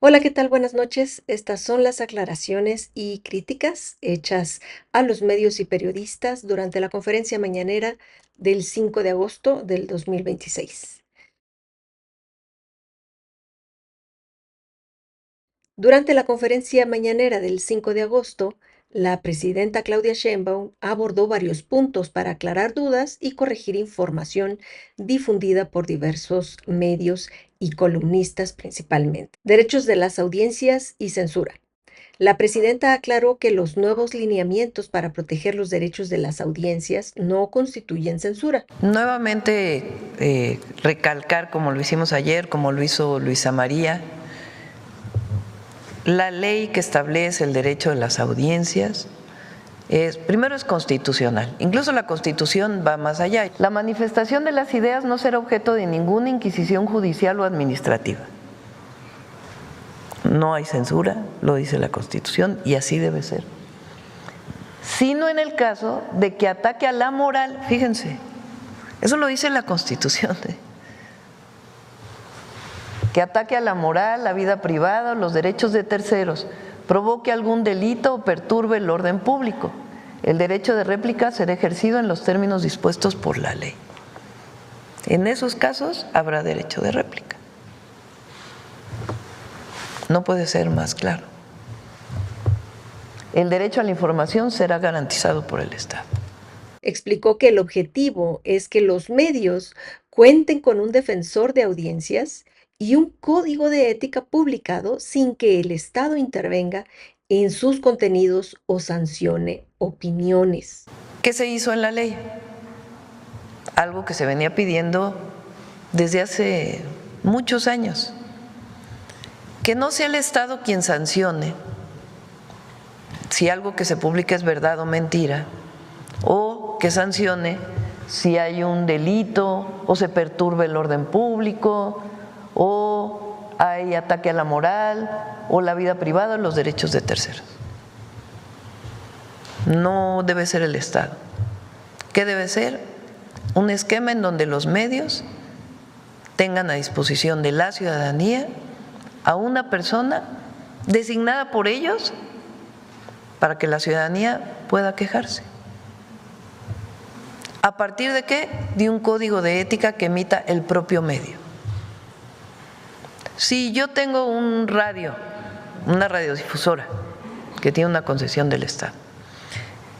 Hola, ¿qué tal? Buenas noches. Estas son las aclaraciones y críticas hechas a los medios y periodistas durante la conferencia mañanera del 5 de agosto del 2026. Durante la conferencia mañanera del 5 de agosto, la presidenta Claudia Sheinbaum abordó varios puntos para aclarar dudas y corregir información difundida por diversos medios y columnistas principalmente. Derechos de las audiencias y censura. La presidenta aclaró que los nuevos lineamientos para proteger los derechos de las audiencias no constituyen censura. Nuevamente recalcar, como lo hicimos ayer, como lo hizo Luisa María, la ley que establece el derecho de las audiencias primero es constitucional, incluso la Constitución va más allá. La manifestación de las ideas no será objeto de ninguna inquisición judicial o administrativa. No hay censura, lo dice la Constitución, y así debe ser. Sino en el caso de que ataque a la moral, fíjense, eso lo dice la Constitución, que ataque a la moral, la vida privada o los derechos de terceros, provoque algún delito o perturbe el orden público. El derecho de réplica será ejercido en los términos dispuestos por la ley. En esos casos habrá derecho de réplica. No puede ser más claro. El derecho a la información será garantizado por el Estado. Explicó que el objetivo es que los medios cuenten con un defensor de audiencias y un código de ética publicado sin que el Estado intervenga en sus contenidos o sancione opiniones. ¿Qué se hizo en la ley? Algo que se venía pidiendo desde hace muchos años. Que no sea el Estado quien sancione si algo que se publica es verdad o mentira, o que sancione si hay un delito o se perturbe el orden público o hay ataque a la moral o la vida privada o los derechos de terceros. No debe ser el Estado. ¿Qué debe ser? Un esquema en donde los medios tengan a disposición de la ciudadanía a una persona designada por ellos para que la ciudadanía pueda quejarse. ¿A partir de qué? De un código de ética que emita el propio medio. Si yo tengo un radio, una radiodifusora que tiene una concesión del Estado,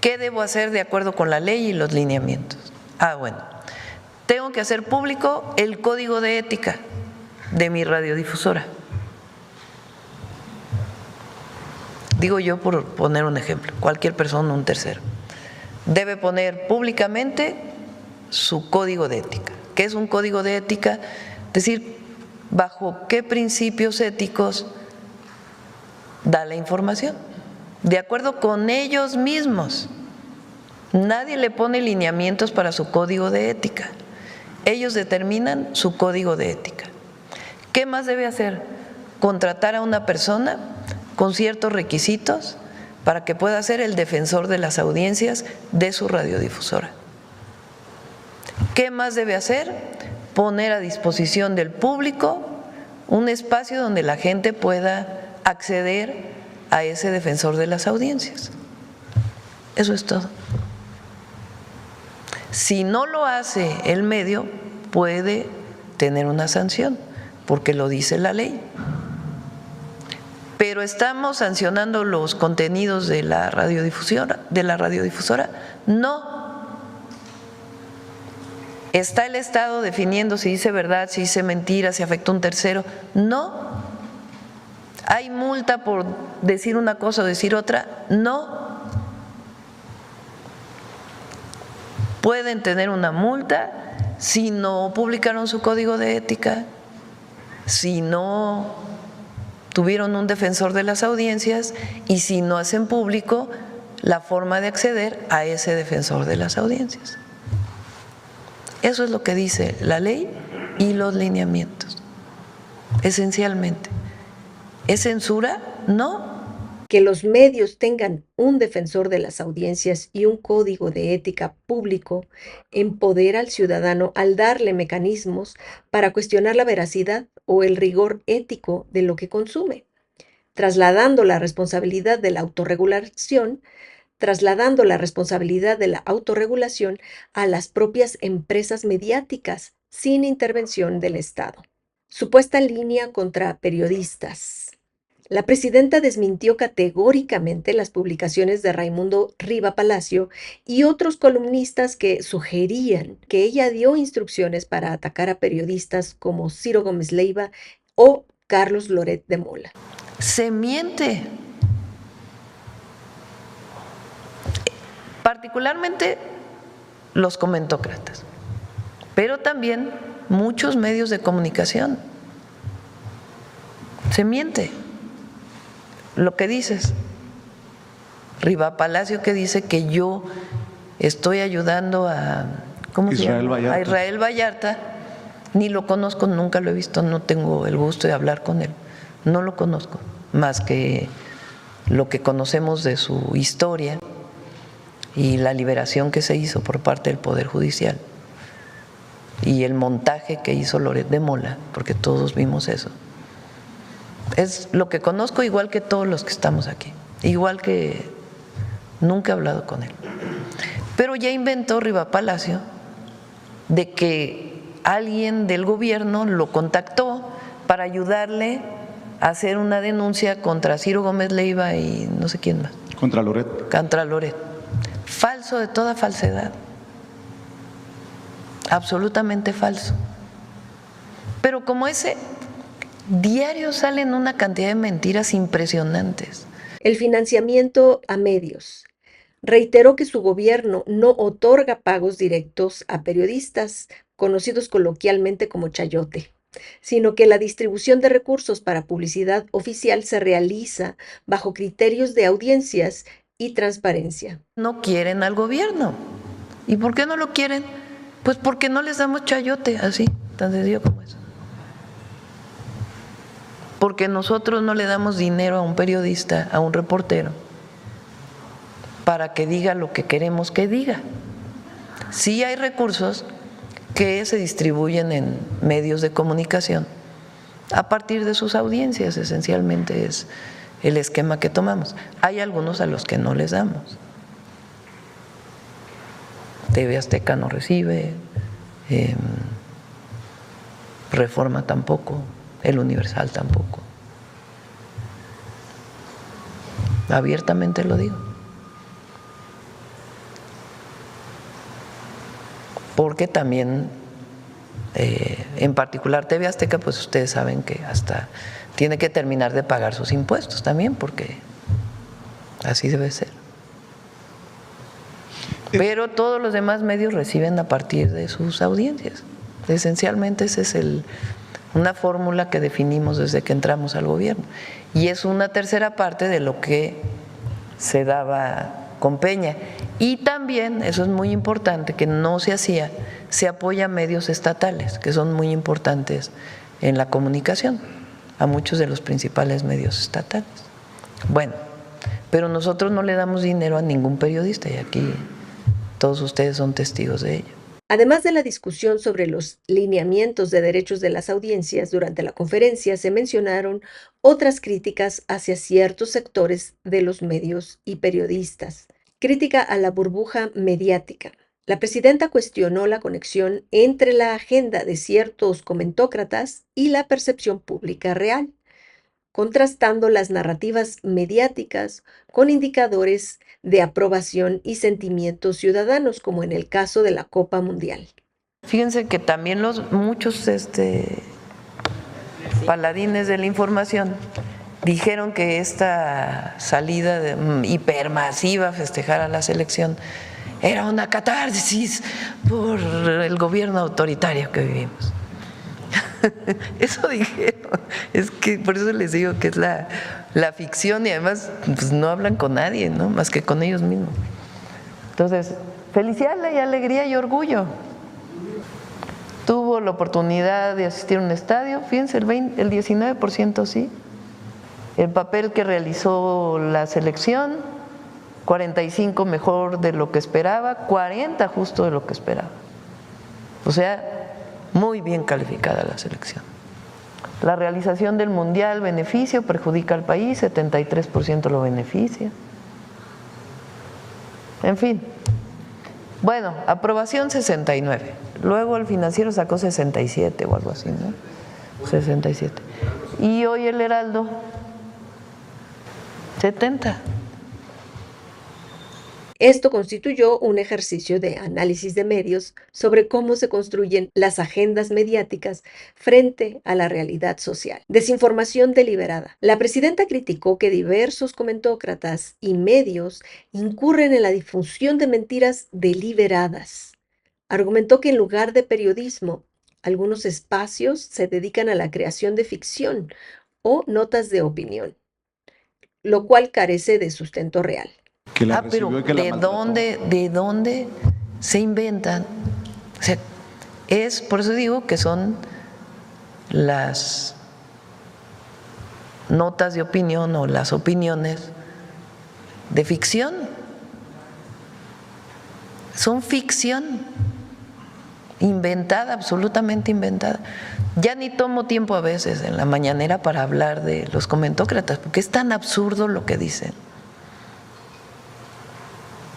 ¿qué debo hacer de acuerdo con la ley y los lineamientos? Bueno, tengo que hacer público el código de ética de mi radiodifusora. Digo yo por poner un ejemplo, cualquier persona, un tercero, debe poner públicamente su código de ética. ¿Qué es un código de ética? Es decir, bajo qué principios éticos da la información, de acuerdo con ellos mismos. Nadie le pone lineamientos para su código de ética. Ellos determinan su código de ética. ¿Qué más debe hacer? Contratar a una persona con ciertos requisitos para que pueda ser el defensor de las audiencias de su radiodifusora. ¿Qué más debe hacer? Poner a disposición del público un espacio donde la gente pueda acceder a ese defensor de las audiencias. Eso es todo. Si no lo hace el medio, puede tener una sanción, porque lo dice la ley. Pero ¿estamos sancionando los contenidos de la radiodifusora? No. ¿Está el Estado definiendo si dice verdad, si dice mentira, si afecta a un tercero? No. ¿Hay multa por decir una cosa o decir otra? No. Pueden tener una multa si no publicaron su código de ética, si no tuvieron un defensor de las audiencias y si no hacen público la forma de acceder a ese defensor de las audiencias. Eso es lo que dice la ley y los lineamientos, esencialmente. ¿Es censura? No. Que los medios tengan un defensor de las audiencias y un código de ética público empodera al ciudadano al darle mecanismos para cuestionar la veracidad o el rigor ético de lo que consume. trasladando la responsabilidad de la autorregulación a las propias empresas mediáticas sin intervención del Estado. Supuesta línea contra periodistas. La presidenta desmintió categóricamente las publicaciones de Raimundo Riva Palacio y otros columnistas que sugerían que ella dio instrucciones para atacar a periodistas como Ciro Gómez Leiva o Carlos Loret de Mola. Se miente. Particularmente los comentócratas, pero también muchos medios de comunicación. Se miente. Lo que dices, Riva Palacio, que dice que yo estoy ayudando a Israel Vallarta, ni lo conozco, nunca lo he visto, no tengo el gusto de hablar con él, no lo conozco, más que lo que conocemos de su historia y la liberación que se hizo por parte del Poder Judicial y el montaje que hizo Loret de Mola, porque todos vimos eso. Es lo que conozco, igual que todos los que estamos aquí, igual que nunca he hablado con él. Pero ya inventó Riva Palacio de que alguien del gobierno lo contactó para ayudarle a hacer una denuncia contra Ciro Gómez Leiva y no sé quién más. Contra Loret. Contra Loret. Falso de toda falsedad. Absolutamente falso. Pero como ese diario salen una cantidad de mentiras impresionantes. El financiamiento a medios. Reiteró que su gobierno no otorga pagos directos a periodistas, conocidos coloquialmente como chayote, sino que la distribución de recursos para publicidad oficial se realiza bajo criterios de audiencias y transparencia. No quieren al gobierno. ¿Y por qué no lo quieren? Pues porque no les damos chayote, así, tan sencillo como eso. Porque nosotros no le damos dinero a un periodista, a un reportero, para que diga lo que queremos que diga. Sí hay recursos que se distribuyen en medios de comunicación a partir de sus audiencias, esencialmente es el esquema que tomamos. Hay algunos a los que no les damos. TV Azteca no recibe, Reforma tampoco, El Universal tampoco. Abiertamente lo digo. Porque también, en particular TV Azteca, pues ustedes saben que hasta tiene que terminar de pagar sus impuestos también, porque así debe ser. Pero todos los demás medios reciben a partir de sus audiencias. Esencialmente esa es una fórmula que definimos desde que entramos al gobierno. Y es una tercera parte de lo que se daba con Peña. Y también, eso es muy importante, que no se hacía, se apoya a medios estatales, que son muy importantes en la comunicación, a muchos de los principales medios estatales. Bueno, pero nosotros no le damos dinero a ningún periodista y aquí todos ustedes son testigos de ello. Además de la discusión sobre los lineamientos de derechos de las audiencias, durante la conferencia se mencionaron otras críticas hacia ciertos sectores de los medios y periodistas. Crítica a la burbuja mediática. La presidenta cuestionó la conexión entre la agenda de ciertos comentócratas y la percepción pública real, contrastando las narrativas mediáticas con indicadores de aprobación y sentimientos ciudadanos, como en el caso de la Copa Mundial. Fíjense que también muchos paladines de la información dijeron que esta salida hipermasiva a festejar a la selección era una catarsis por el gobierno autoritario que vivimos. Eso dijeron. Es que por eso les digo que es la ficción y además pues, no hablan con nadie, ¿no? Más que con ellos mismos. Entonces, felicidad y alegría y orgullo. Tuvo la oportunidad de asistir a un estadio, fíjense, el 19% sí. El papel que realizó la selección, 45 mejor de lo que esperaba, 40 justo de lo que esperaba. O sea, muy bien calificada la selección. La realización del mundial beneficio, perjudica al país, 73% lo beneficia. En fin. Bueno, aprobación 69. Luego el Financiero sacó 67 o algo así, ¿no? 67. Y hoy el Heraldo, 70. Esto constituyó un ejercicio de análisis de medios sobre cómo se construyen las agendas mediáticas frente a la realidad social. Desinformación deliberada. La presidenta criticó que diversos comentócratas y medios incurren en la difusión de mentiras deliberadas. Argumentó que en lugar de periodismo, algunos espacios se dedican a la creación de ficción o notas de opinión, lo cual carece de sustento real. Que la Pero recibió y que la maltrató. ¿de dónde se inventan? O sea, por eso digo que son las notas de opinión o las opiniones de ficción. Son ficción inventada, absolutamente inventada. Ya ni tomo tiempo a veces en la mañanera para hablar de los comentócratas, porque es tan absurdo lo que dicen,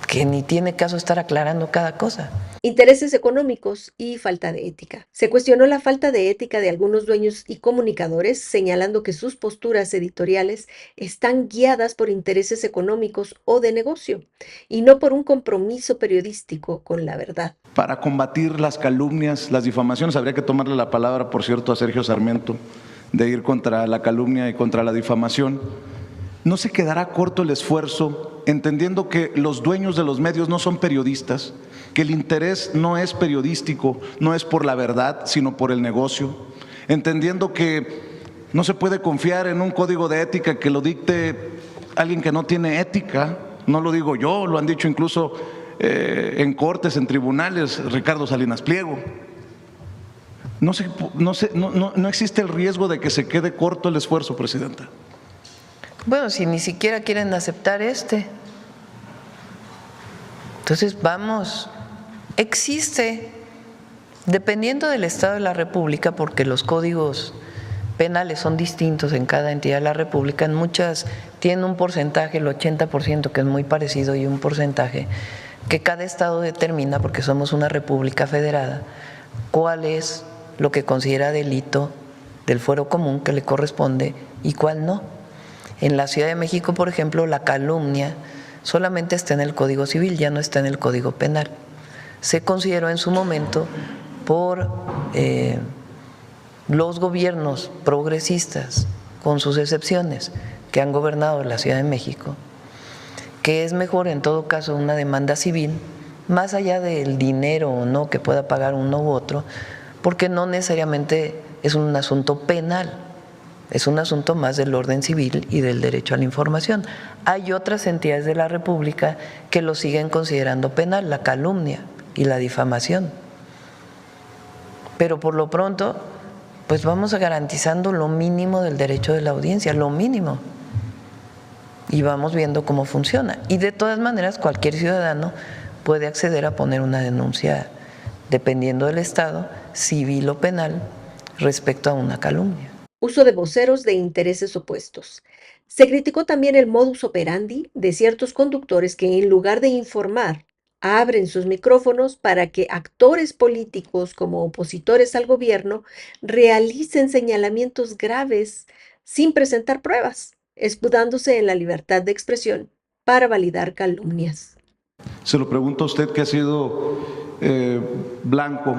que ni tiene caso estar aclarando cada cosa. Intereses económicos y falta de ética. Se cuestionó la falta de ética de algunos dueños y comunicadores, señalando que sus posturas editoriales están guiadas por intereses económicos o de negocio, y no por un compromiso periodístico con la verdad. Para combatir las calumnias, las difamaciones, habría que tomarle la palabra, por cierto, a Sergio Sarmiento, de ir contra la calumnia y contra la difamación. ¿No se quedará corto el esfuerzo, entendiendo que los dueños de los medios no son periodistas, que el interés no es periodístico, no es por la verdad, sino por el negocio, entendiendo que no se puede confiar en un código de ética que lo dicte alguien que no tiene ética? No lo digo yo, lo han dicho incluso en cortes, en tribunales, Ricardo Salinas Pliego. No existe el riesgo de que se quede corto el esfuerzo, Presidenta. Bueno, si ni siquiera quieren aceptar entonces vamos, existe, dependiendo del Estado de la República, porque los códigos penales son distintos en cada entidad de la República, en muchas tienen un porcentaje, el 80%, que es muy parecido, y un porcentaje que cada Estado determina, porque somos una república federada, cuál es lo que considera delito del fuero común que le corresponde y cuál no. En la Ciudad de México, por ejemplo, la calumnia solamente está en el Código Civil, ya no está en el Código Penal. Se consideró en su momento por los gobiernos progresistas, con sus excepciones, que han gobernado la Ciudad de México, que es mejor en todo caso una demanda civil, más allá del dinero o no que pueda pagar uno u otro, porque no necesariamente es un asunto penal. Es un asunto más del orden civil y del derecho a la información. Hay otras entidades de la República que lo siguen considerando penal, la calumnia y la difamación. Pero por lo pronto, pues vamos garantizando lo mínimo del derecho de la audiencia, lo mínimo. Y vamos viendo cómo funciona. Y de todas maneras, cualquier ciudadano puede acceder a poner una denuncia, dependiendo del estado, civil o penal, respecto a una calumnia. Uso de voceros de intereses opuestos. Se criticó también el modus operandi de ciertos conductores que, en lugar de informar, abren sus micrófonos para que actores políticos como opositores al gobierno realicen señalamientos graves sin presentar pruebas, escudándose en la libertad de expresión para validar calumnias. Se lo pregunto a usted, que ha sido blanco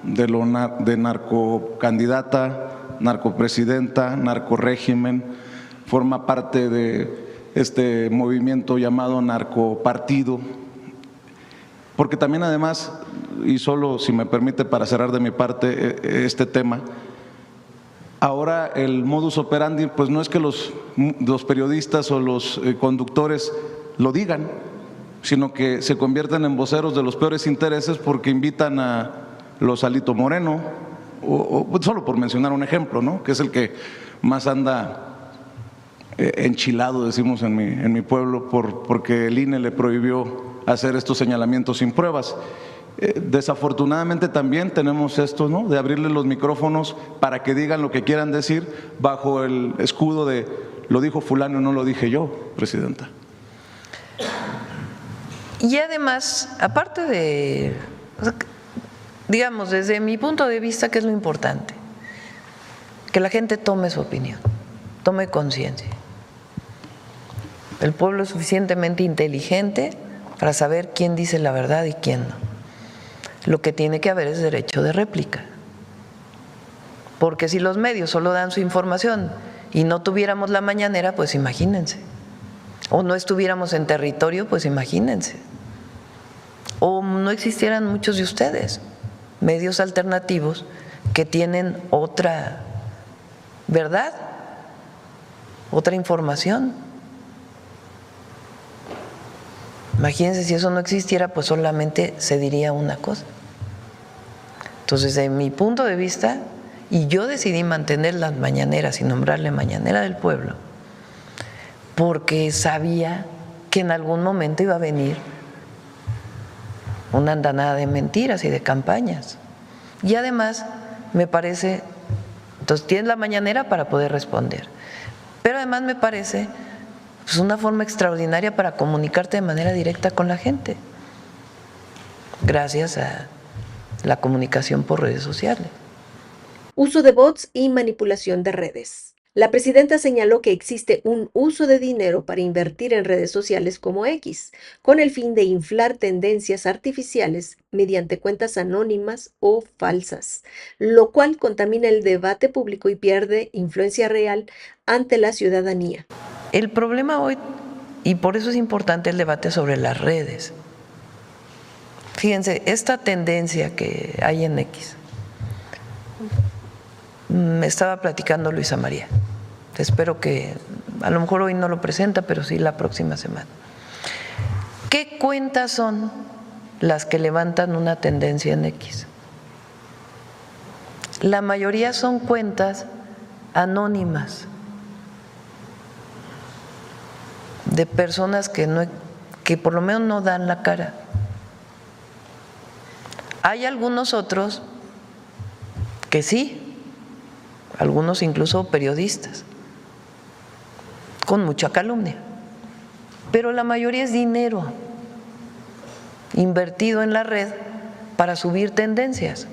de narcocandidata, narcopresidenta, narcorégimen, forma parte de este movimiento llamado narcopartido, porque también además, y solo si me permite para cerrar de mi parte este tema, ahora el modus operandi pues no es que los periodistas o los conductores lo digan, sino que se convierten en voceros de los peores intereses porque invitan a los Alito Moreno, o solo por mencionar un ejemplo, ¿no?, que es el que más anda enchilado, decimos en mi pueblo, porque el INE le prohibió hacer estos señalamientos sin pruebas. Desafortunadamente también tenemos esto, ¿no?, de abrirle los micrófonos para que digan lo que quieran decir bajo el escudo de lo dijo fulano, no lo dije yo, Presidenta. Y además, aparte de, digamos, desde mi punto de vista, ¿qué es lo importante? Que la gente tome su opinión, tome conciencia. El pueblo es suficientemente inteligente para saber quién dice la verdad y quién no. Lo que tiene que haber es derecho de réplica. Porque si los medios solo dan su información y no tuviéramos la mañanera, pues imagínense. O no estuviéramos en territorio, pues imagínense. O no existieran muchos de ustedes, medios alternativos que tienen otra verdad, otra información. Imagínense, si eso no existiera, pues solamente se diría una cosa. Entonces, de mi punto de vista, y yo decidí mantener las mañaneras y nombrarle Mañanera del Pueblo, porque sabía que en algún momento iba a venir una andanada de mentiras y de campañas. Y además, me parece, entonces tienes la mañanera para poder responder, pero además me parece pues una forma extraordinaria para comunicarte de manera directa con la gente, gracias a la comunicación por redes sociales. Uso de bots y manipulación de redes. La presidenta señaló que existe un uso de dinero para invertir en redes sociales como X, con el fin de inflar tendencias artificiales mediante cuentas anónimas o falsas, lo cual contamina el debate público y pierde influencia real ante la ciudadanía. El problema hoy, y por eso es importante el debate sobre las redes. Fíjense, esta tendencia que hay en X, me estaba platicando Luisa María, espero que a lo mejor hoy no lo presenta, pero sí la próxima semana. ¿Qué cuentas son las que levantan una tendencia en X? La mayoría son cuentas anónimas de personas que por lo menos no dan la cara. Hay algunos otros que sí, algunos incluso periodistas, con mucha calumnia, pero la mayoría es dinero invertido en la red para subir tendencias.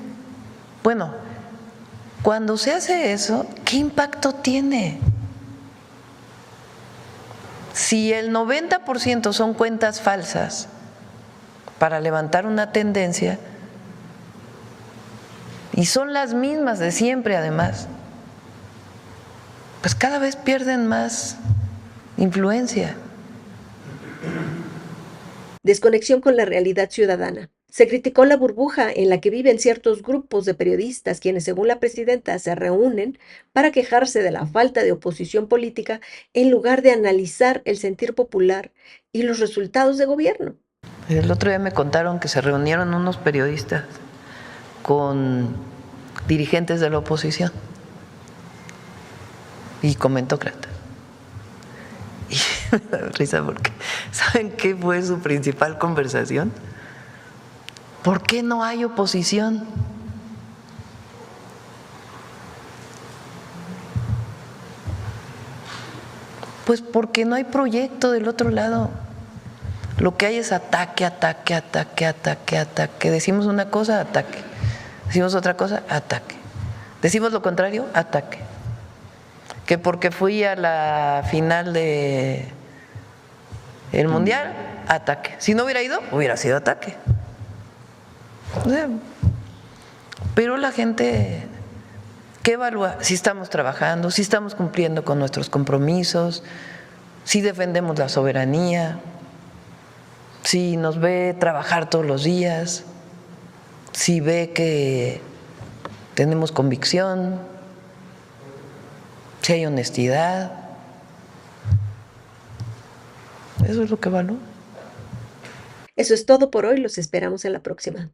Bueno, cuando se hace eso, ¿qué impacto tiene? Si el 90% son cuentas falsas para levantar una tendencia, y son las mismas de siempre además, pues cada vez pierden más influencia. Desconexión con la realidad ciudadana. Se criticó la burbuja en la que viven ciertos grupos de periodistas quienes, según la presidenta, se reúnen para quejarse de la falta de oposición política en lugar de analizar el sentir popular y los resultados de gobierno. El otro día me contaron que se reunieron unos periodistas con dirigentes de la oposición y comentócratas. Y me da risa porque, ¿saben qué fue su principal conversación? ¿Por qué no hay oposición? Pues porque no hay proyecto del otro lado. Lo que hay es ataque, ataque, ataque, ataque, ataque. Decimos una cosa, ataque. Decimos otra cosa, ataque. Decimos lo contrario, ataque. Que porque fui a la final de el Mundial, ataque. Si no hubiera ido, hubiera sido ataque. O sea, pero la gente, ¿qué evalúa? Si estamos trabajando, si estamos cumpliendo con nuestros compromisos, si defendemos la soberanía, si nos ve trabajar todos los días, si ve que tenemos convicción, si hay honestidad. Eso es lo que evalúa. Eso es todo por hoy, los esperamos en la próxima.